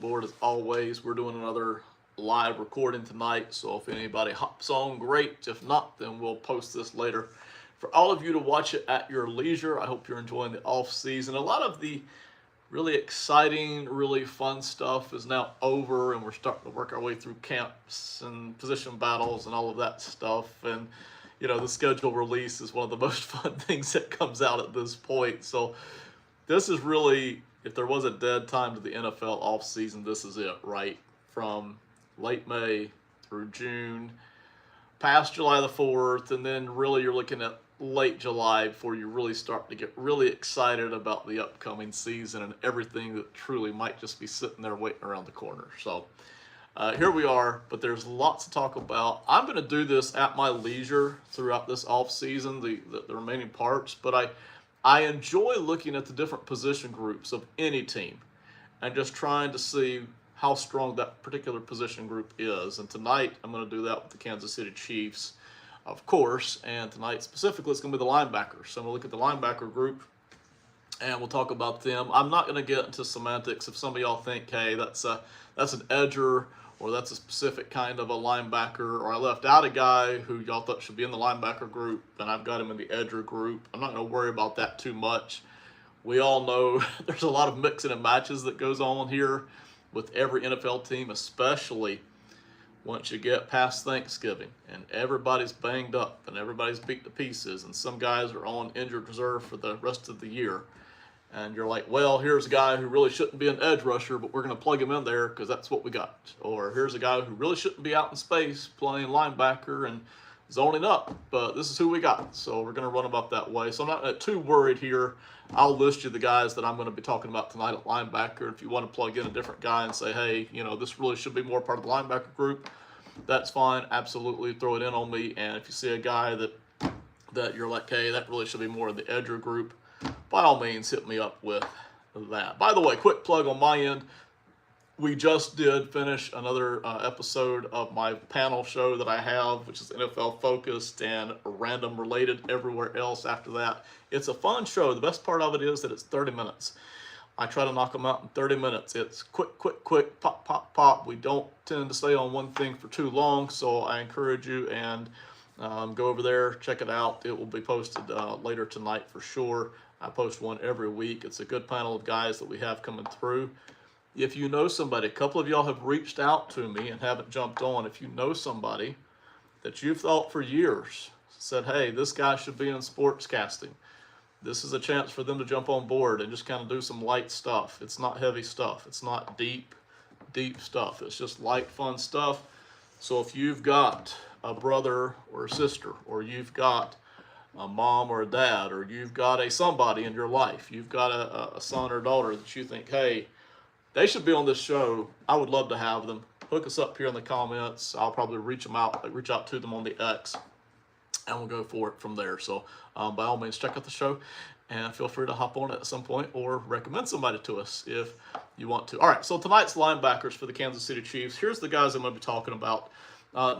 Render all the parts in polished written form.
Lord, as always, we're doing another live recording tonight. So if anybody hops on, great. If not, then we'll post this later. For all of you to watch it at your leisure, I hope you're enjoying the off season. A lot of the really exciting, really fun stuff is now over, and we're starting to work our way through camps and position battles and all of that stuff. And the schedule release is one of the most fun things that comes out at this point. So this is really, if there was a dead time to the NFL offseason, this is it, right? From late May through June, past July the 4th, and then really you're looking at late July before you really start to get really excited about the upcoming season and everything that truly might just be sitting there waiting around the corner. So here we are, but there's lots to talk about. I'm going to do this at my leisure throughout this off season, the remaining parts, but I enjoy looking at the different position groups of any team and just trying to see how strong that particular position group is. And tonight, I'm going to do that with the Kansas City Chiefs, of course. And tonight, specifically, it's going to be the linebackers. So I'm going to look at the linebacker group, and we'll talk about them. I'm not going to get into semantics. If some of y'all think, hey, that's an edger, or that's a specific kind of a linebacker, or I left out a guy who y'all thought should be in the linebacker group, and I've got him in the edger group, I'm not going to worry about that too much. We all know there's a lot of mixing and matches that goes on here with every NFL team, especially once you get past Thanksgiving and everybody's banged up and everybody's beat to pieces and some guys are on injured reserve for the rest of the year. And you're like, well, here's a guy who really shouldn't be an edge rusher, but we're going to plug him in there because that's what we got. Or here's a guy who really shouldn't be out in space playing linebacker and zoning up, but this is who we got. So we're going to run about that way. So I'm not too worried here. I'll list you the guys that I'm going to be talking about tonight at linebacker. If you want to plug in a different guy and say, hey, this really should be more part of the linebacker group, that's fine. Absolutely throw it in on me. And if you see a guy that you're like, hey, that really should be more in the edger group, by all means, hit me up with that. By the way, quick plug on my end. We just did finish another episode of my panel show that I have, which is NFL focused and random related everywhere else after that. It's a fun show. The best part of it is that it's 30 minutes. I try to knock them out in 30 minutes. It's quick, pop, pop, pop. We don't tend to stay on one thing for too long, so I encourage you and go over there, check it out. It will be posted later tonight for sure. I post one every week. It's a good panel of guys that we have coming through. If you know somebody, a couple of y'all have reached out to me and haven't jumped on. If you know somebody that you've thought for years, said, hey, this guy should be in sportscasting, this is a chance for them to jump on board and just kind of do some light stuff. It's not heavy stuff. It's not deep stuff. It's just light, fun stuff. So if you've got a brother or a sister, or you've got a mom or a dad, or you've got a somebody in your life, you've got a son or daughter that you think, hey, they should be on this show, I would love to have them. Hook us up here in the comments. I'll probably reach out to them on the X, and we'll go for it from there. So by all means, check out the show, and feel free to hop on it at some point or recommend somebody to us if you want to. All right, so tonight's linebackers for the Kansas City Chiefs. Here's the guys I'm going to be talking about.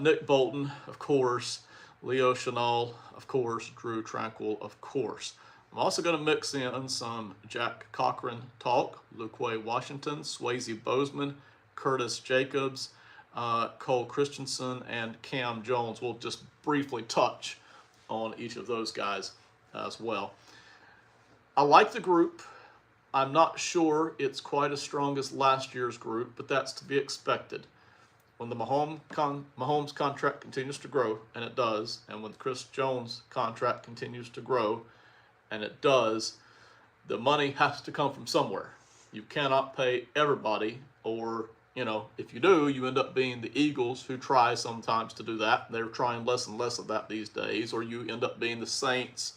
Nick Bolton, of course. Leo Chenal, of course. Drew Tranquil, of course. I'm also going to mix in some Jack Cochran talk, Luquay Washington, Swayze Bozeman, Curtis Jacobs, Cole Christensen, and Cam Jones. We'll just briefly touch on each of those guys as well. I like the group. I'm not sure it's quite as strong as last year's group, but that's to be expected. When the Mahomes contract continues to grow, and it does, and when the Chris Jones contract continues to grow, and it does, the money has to come from somewhere. You cannot pay everybody, or, if you do, you end up being the Eagles, who try sometimes to do that. They're trying less and less of that these days. Or you end up being the Saints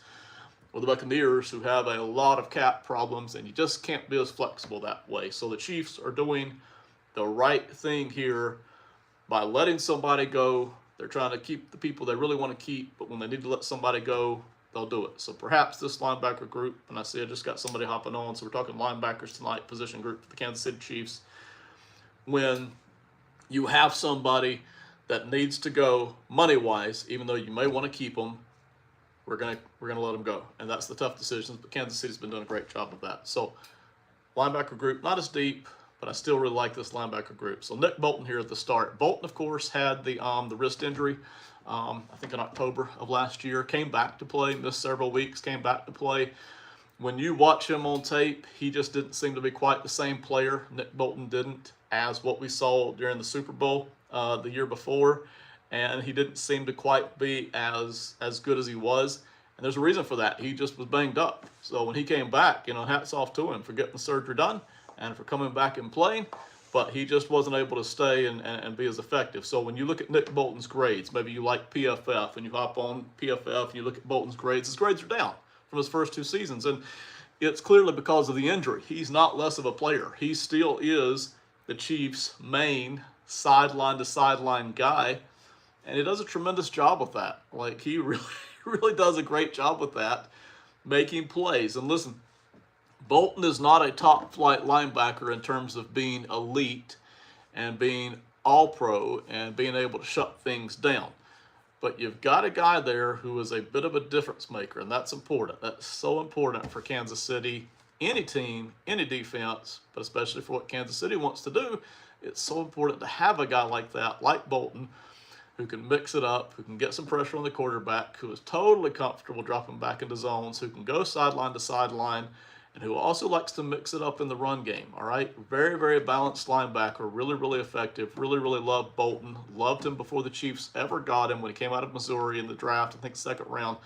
or the Buccaneers, who have a lot of cap problems, and you just can't be as flexible that way. So the Chiefs are doing the right thing here by letting somebody go. They're trying to keep the people they really want to keep, but when they need to let somebody go, they'll do it. So perhaps this linebacker group, and I see I just got somebody hopping on, so we're talking linebackers tonight, position group for the Kansas City Chiefs. When you have somebody that needs to go money-wise, even though you may want to keep them, we're gonna let them go. And that's the tough decisions, but Kansas City's been doing a great job of that. So linebacker group, not as deep, but I still really like this linebacker group. So Nick Bolton here at the start. Bolton, of course, had the wrist injury, I think in October of last year. Came back to play, missed several weeks, came back to play. When you watch him on tape, he just didn't seem to be quite the same player. Nick Bolton didn't, as what we saw during the Super Bowl the year before, and he didn't seem to quite be as good as he was. And there's a reason for that. He just was banged up. So when he came back, hats off to him for getting the surgery done and for coming back and playing. But he just wasn't able to stay and be as effective. So when you look at Nick Bolton's grades, maybe you like PFF, and you hop on PFF and you look at Bolton's grades, his grades are down from his first 2 seasons. And it's clearly because of the injury. He's not less of a player. He still is the Chiefs' main sideline-to-sideline guy. And he does a tremendous job with that. Like, he really does a great job with that, making plays. And listen, Bolton is not a top-flight linebacker in terms of being elite and being all-pro and being able to shut things down. But you've got a guy there who is a bit of a difference maker, and that's important. That's so important for Kansas City, any team, any defense, but especially for what Kansas City wants to do. It's so important to have a guy like that, like Bolton, who can mix it up, who can get some pressure on the quarterback, who is totally comfortable dropping back into zones, who can go sideline to sideline, and who also likes to mix it up in the run game, all right? Very, very balanced linebacker, really, really effective. Really, really loved Bolton. Loved him before the Chiefs ever got him when he came out of Missouri in the draft, I think 2nd round.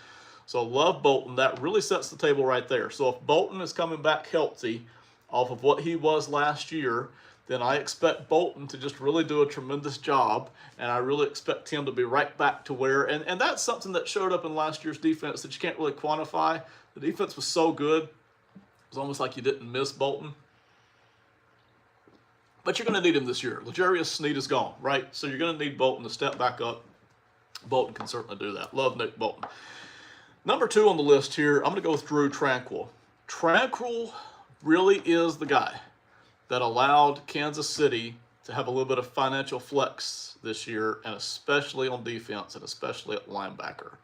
So love Bolton. That really sets the table right there. So if Bolton is coming back healthy off of what he was last year, then I expect Bolton to just really do a tremendous job, and I really expect him to be right back to where, and that's something that showed up in last year's defense that you can't really quantify. The defense was so good, it was almost like you didn't miss Bolton. But you're going to need him this year. L'Jarius Sneed is gone, right? So you're going to need Bolton to step back up. Bolton can certainly do that. Love Nick Bolton. Number 2 on the list here, I'm going to go with Drew Tranquill. Tranquill really is the guy that allowed Kansas City to have a little bit of financial flex this year, and especially on defense, and especially at linebacker.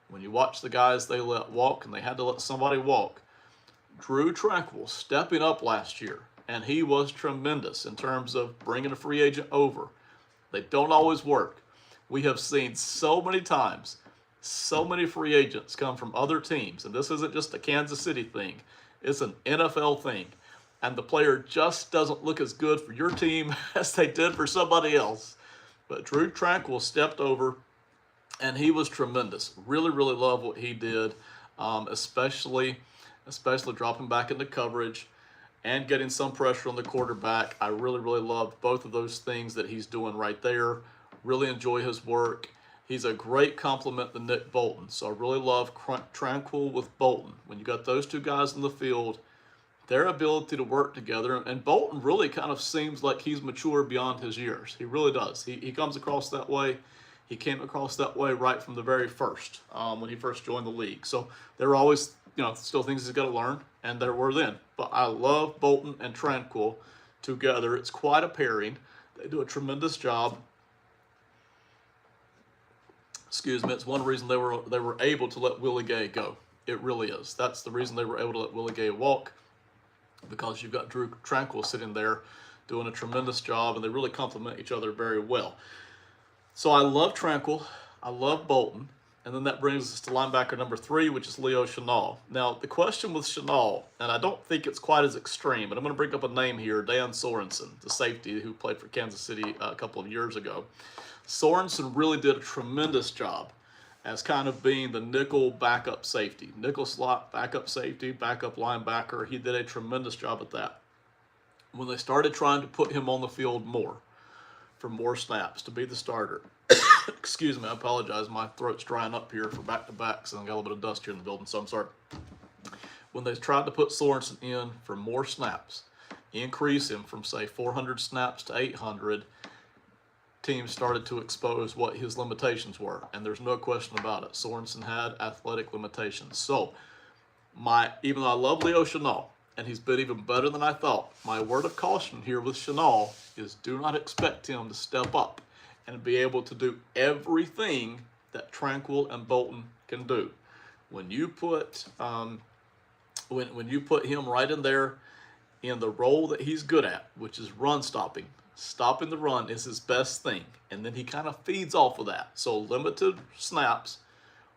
When you watch the guys they let walk, and they had to let somebody walk, Drew Tranquill stepping up last year, and he was tremendous in terms of bringing a free agent over. They don't always work. We have seen so many times, so many free agents come from other teams, and this isn't just a Kansas City thing. It's an NFL thing. And the player just doesn't look as good for your team as they did for somebody else. But Drew Tranquill stepped over, and he was tremendous. Really, really love what he did, especially dropping back into coverage and getting some pressure on the quarterback. I really, really loved both of those things that he's doing right there. Really enjoy his work. He's a great compliment to Nick Bolton. So I really love Tranquill with Bolton. When you got those 2 guys in the field, their ability to work together, and Bolton really kind of seems like he's mature beyond his years. He really does. He comes across that way. He came across that way right from the very first, when he first joined the league. So there are always, still things he's got to learn, and there were then. But I love Bolton and Tranquill together. It's quite a pairing. They do a tremendous job. Excuse me. It's one reason they were able to let Willie Gay go. It really is. That's the reason they were able to let Willie Gay walk, because you've got Drew Tranquill sitting there doing a tremendous job, and they really complement each other very well. So I love Tranquill. I love Bolton. And then that brings us to linebacker number 3, which is Leo Chenal. Now, the question with Chenal, and I don't think it's quite as extreme, but I'm going to bring up a name here, Dan Sorensen, the safety who played for Kansas City a couple of years ago. Sorensen really did a tremendous job as kind of being the nickel backup safety. Nickel slot backup safety, backup linebacker. He did a tremendous job at that. When they started trying to put him on the field more, for more snaps, to be the starter. Excuse me, I apologize. My throat's drying up here for back-to-backs, and I got a little bit of dust here in the building, so I'm sorry. When they tried to put Sorensen in for more snaps, increase him from, say, 400 snaps to 800, teams started to expose what his limitations were, and there's no question about it. Sorensen had athletic limitations. So, even though I love Leo Chenal, and he's been even better than I thought, my word of caution here with Chenal is do not expect him to step up and be able to do everything that Tranquill and Bolton can do. When you put when you put him right in there in the role that he's good at, which is run stopping. Stopping the run is his best thing, and then he kind of feeds off of that. So limited snaps,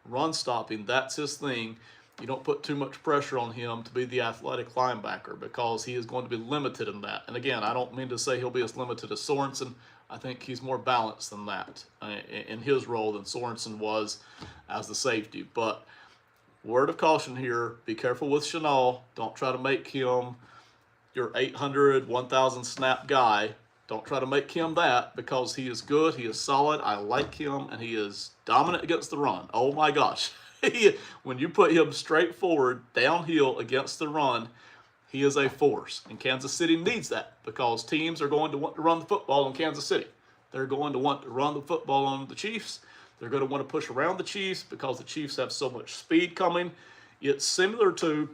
run stopping, that's his thing. You don't put too much pressure on him to be the athletic linebacker because he is going to be limited in that. And again, I don't mean to say he'll be as limited as Sorensen. I think he's more balanced than that in his role than Sorensen was as the safety. But word of caution here, be careful with Chenal. Don't try to make him your 800, 1,000 snap guy. Don't try to make him that, because he is good, he is solid, I like him, and he is dominant against the run. Oh my gosh. When you put him straight forward, downhill against the run, he is a force. And Kansas City needs that, because teams are going to want to run the football in Kansas City. They're going to want to run the football on the Chiefs. They're going to want to push around the Chiefs because the Chiefs have so much speed coming. It's similar to,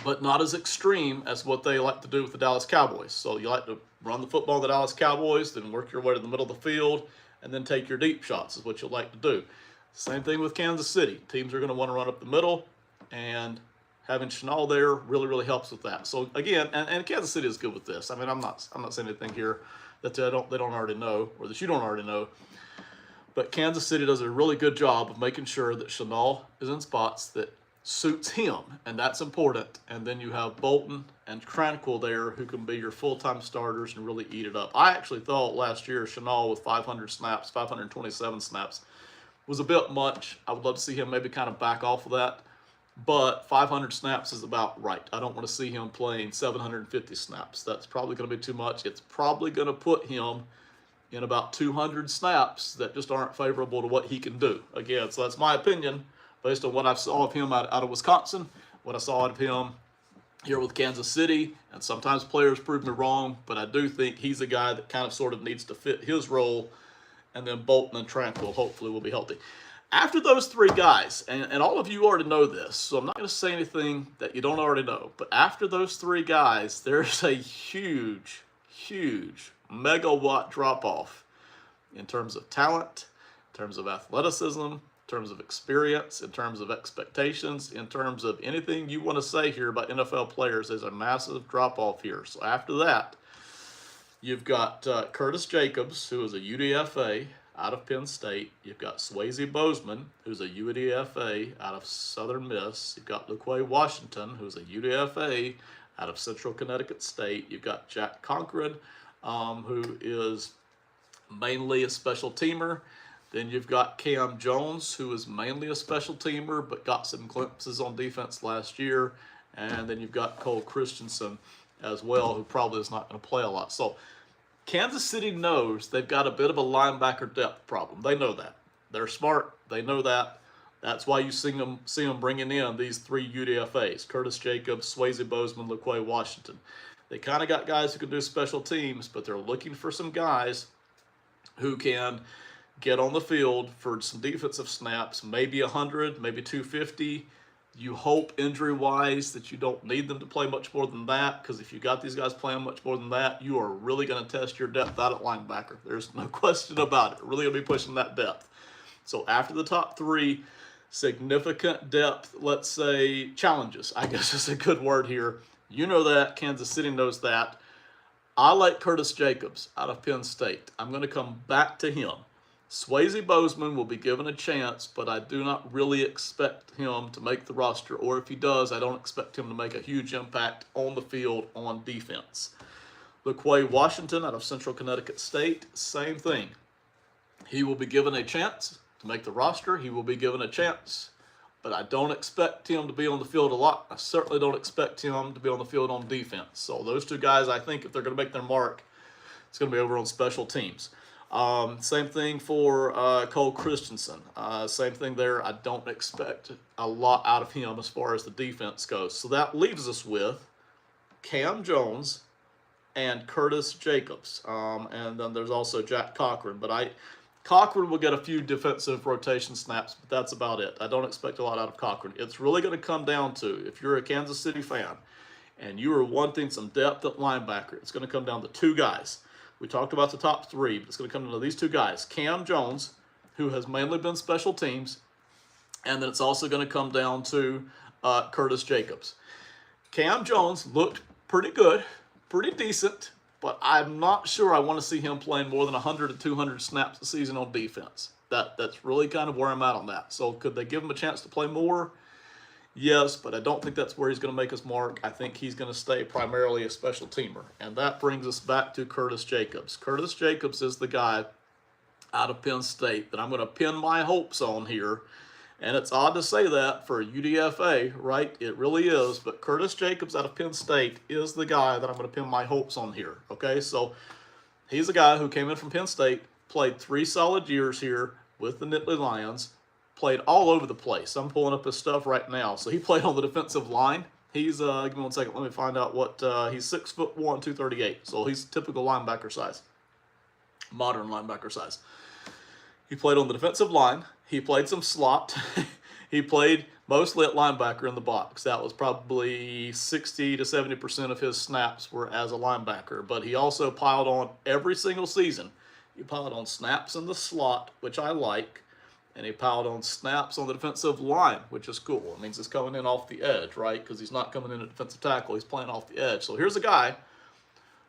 but not as extreme as what they like to do with the Dallas Cowboys. So you like to run the football with the Dallas Cowboys, then work your way to the middle of the field, and then take your deep shots is what you like to do. Same thing with Kansas City. Teams are going to want to run up the middle, and having Chenal there really, really helps with that. So again, and Kansas City is good with this. I mean, I'm not saying anything here that they don't already know, or that you don't already know. But Kansas City does a really good job of making sure that Chenal is in spots that suits him, and that's important. And then you have Bolton and Tranquil there, who can be your full-time starters and really eat it up. I actually thought last year Chenal with 500 snaps, 527 snaps, was a bit much. I would love to see him maybe kind of back off of that, but 500 snaps is about right. I don't want to see him playing 750 snaps. That's probably going to be too much. It's probably going to put him in about 200 snaps that just aren't favorable to what he can do. Again, so that's my opinion based on what I saw of him out of Wisconsin, what I saw out of him here with Kansas City, and sometimes players prove me wrong, but I do think he's a guy that kind of sort of needs to fit his role, and then Bolton and Tranquil hopefully will be healthy. After those three guys, and all of you already know this, so I'm not going to say anything that you don't already know, but after those three guys, there's a huge, huge megawatt drop-off in terms of talent, in terms of athleticism, in terms of experience, in terms of expectations, in terms of anything you want to say here about NFL players. There's a massive drop-off here. So after that, you've got Curtis Jacobs, who is a UDFA out of Penn State. You've got Swayze Bozeman, who's a UDFA out of Southern Miss. You've got LaQuay Washington, who's a UDFA out of Central Connecticut State. You've got Jack Conklin, who is mainly a special teamer. Then you've got Cam Jones, who is mainly a special teamer, but got some glimpses on defense last year. And then you've got Cole Christensen as well, who probably is not going to play a lot. So Kansas City knows they've got a bit of a linebacker depth problem. They know that. They're smart. They know that. That's why you see them bringing in these three UDFAs, Curtis Jacobs, Swayze Bozeman, LaQuay Washington. They kind of got guys who can do special teams, but they're looking for some guys who can get on the field for some defensive snaps, maybe 100, maybe 250. You hope injury-wise that you don't need them to play much more than that, because if you got these guys playing much more than that, you are really going to test your depth out at linebacker. There's no question about it. Really going to be pushing that depth. So after the top three, significant depth, let's say challenges, I guess is a good word here. You know that. Kansas City knows that. I like Curtis Jacobs out of Penn State. I'm going to come back to him. Swayze Bozeman will be given a chance, but I do not really expect him to make the roster, or if he does, I don't expect him to make a huge impact on the field on defense. LaQuay Washington out of Central Connecticut State, same thing. He will be given a chance to make the roster. He will be given a chance, but I don't expect him to be on the field a lot. I certainly don't expect him to be on the field on defense. So those two guys, I think if they're going to make their mark, it's going to be over on special teams. Same thing for Cole Christensen. Same thing there. I don't expect a lot out of him as far as the defense goes. So that leaves us with Cam Jones and Curtis Jacobs. And then there's also Jack Cochran. But Cochran will get a few defensive rotation snaps, but that's about it. I don't expect a lot out of Cochran. It's really going to come down to, if you're a Kansas City fan and you are wanting some depth at linebacker, it's going to come down to two guys. We talked about the top three, but it's going to come down to these two guys. Cam Jones, who has mainly been special teams, and then it's also going to come down to Curtis Jacobs. Cam Jones looked pretty good, pretty decent, but I'm not sure I want to see him playing more than 100 to 200 snaps a season on defense. That's really kind of where I'm at on that. So could they give him a chance to play more? Yes, but I don't think that's where he's going to make his mark. I think he's going to stay primarily a special teamer. And that brings us back to Curtis Jacobs. Curtis Jacobs is the guy out of Penn State that I'm going to pin my hopes on here. And it's odd to say that for UDFA, right? It really is. But Curtis Jacobs out of Penn State is the guy that I'm going to pin my hopes on here. Okay, so he's a guy who came in from Penn State, played 3 solid years here with the Nittany Lions, played all over the place. I'm pulling up his stuff right now. So he played on the defensive line. He's, give me one second, let me find out what, he's 6'1", 238. So he's typical linebacker size, modern linebacker size. He played on the defensive line. He played some slot. He played mostly at linebacker in the box. That was probably 60 to 70% of his snaps were as a linebacker. But he also piled on every single season. He piled on snaps in the slot, which I like. And he piled on snaps on the defensive line, which is cool. It means he's coming in off the edge, right? Because he's not coming in at defensive tackle. He's playing off the edge. So here's a guy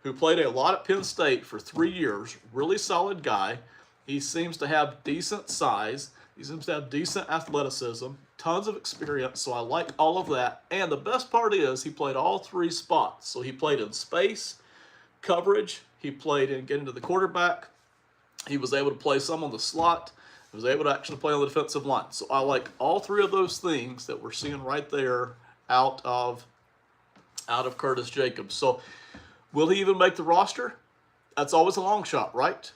who played a lot at Penn State for 3 years. Really solid guy. He seems to have decent size. He seems to have decent athleticism, tons of experience, so I like all of that. And the best part is he played all 3 spots. So he played in space, coverage, he played in getting to the quarterback, he was able to play some on the slot, he was able to actually play on the defensive line. So I like all 3 of those things that we're seeing right there out of Curtis Jacobs. So will he even make the roster? That's always a long shot, right?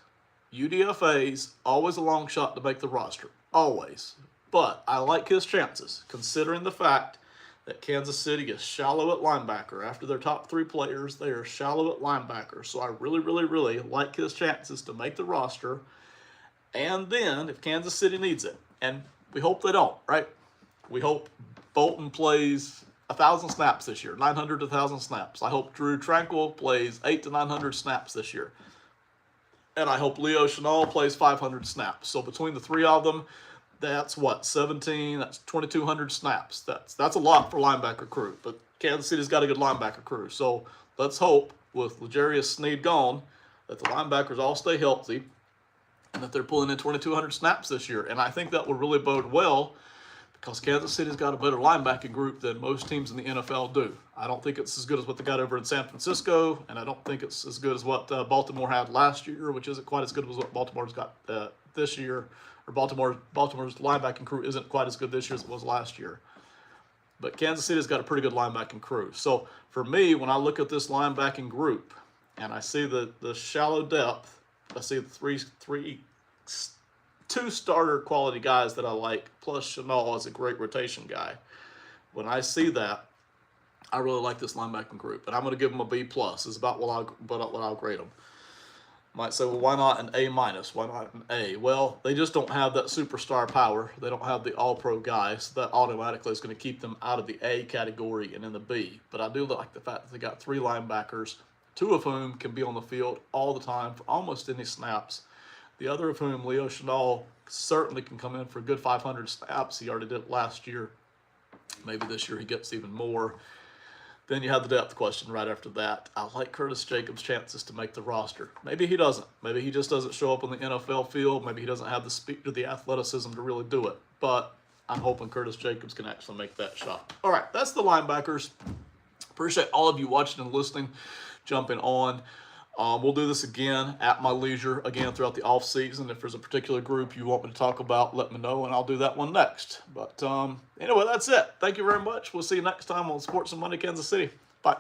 UDFA's always a long shot to make the roster. Always. But I like his chances, considering the fact that Kansas City is shallow at linebacker. After their top 3 players, they are shallow at linebacker. So I really, really, really like his chances to make the roster. And then, if Kansas City needs it, and we hope they don't, right? We hope Bolton plays 1,000 snaps this year, 900 to 1,000 snaps. I hope Drew Tranquill plays 800 to 900 snaps this year. And I hope Leo Chenal plays 500 snaps. So between the 3 of them, that's what, 17, that's 2,200 snaps. That's a lot for linebacker crew. But Kansas City's got a good linebacker crew. So let's hope with L'Jarius Sneed gone that the linebackers all stay healthy and that they're pulling in 2,200 snaps this year. And I think that will really bode well because Kansas City's got a better linebacking group than most teams in the NFL do. I don't think it's as good as what they got over in San Francisco, and I don't think it's as good as what Baltimore had last year, which isn't quite as good as what Baltimore's got this year. Or Baltimore's linebacking crew isn't quite as good this year as it was last year. But Kansas City's got a pretty good linebacking crew. So for me, when I look at this linebacking group and I see the shallow depth, I see the 2 starter quality guys that I like, plus Chenal is a great rotation guy. When I see that, I really like this linebacking group, and I'm going to give them a B+. Is about what I'll grade them. Might say, well, why not an A-? Why not an A? Well, they just don't have that superstar power. They don't have the all-pro guys. So that automatically is going to keep them out of the A category and in the B. But I do like the fact that they got 3 linebackers, 2 of whom can be on the field all the time for almost any snaps. The other of whom, Leo Chenal, certainly can come in for a good 500 snaps. He already did it last year. Maybe this year he gets even more. Then you have the depth question right after that. I like Curtis Jacobs' chances to make the roster. Maybe he doesn't. Maybe he just doesn't show up on the NFL field. Maybe he doesn't have the speed or the athleticism to really do it. But I'm hoping Curtis Jacobs can actually make that shot. All right, that's the linebackers. Appreciate all of you watching and listening, jumping on. We'll do this again at my leisure, again throughout the off season. If there's a particular group you want me to talk about, let me know, and I'll do that one next. But anyway, that's it. Thank you very much. We'll see you next time on Sports and Money Kansas City. Bye.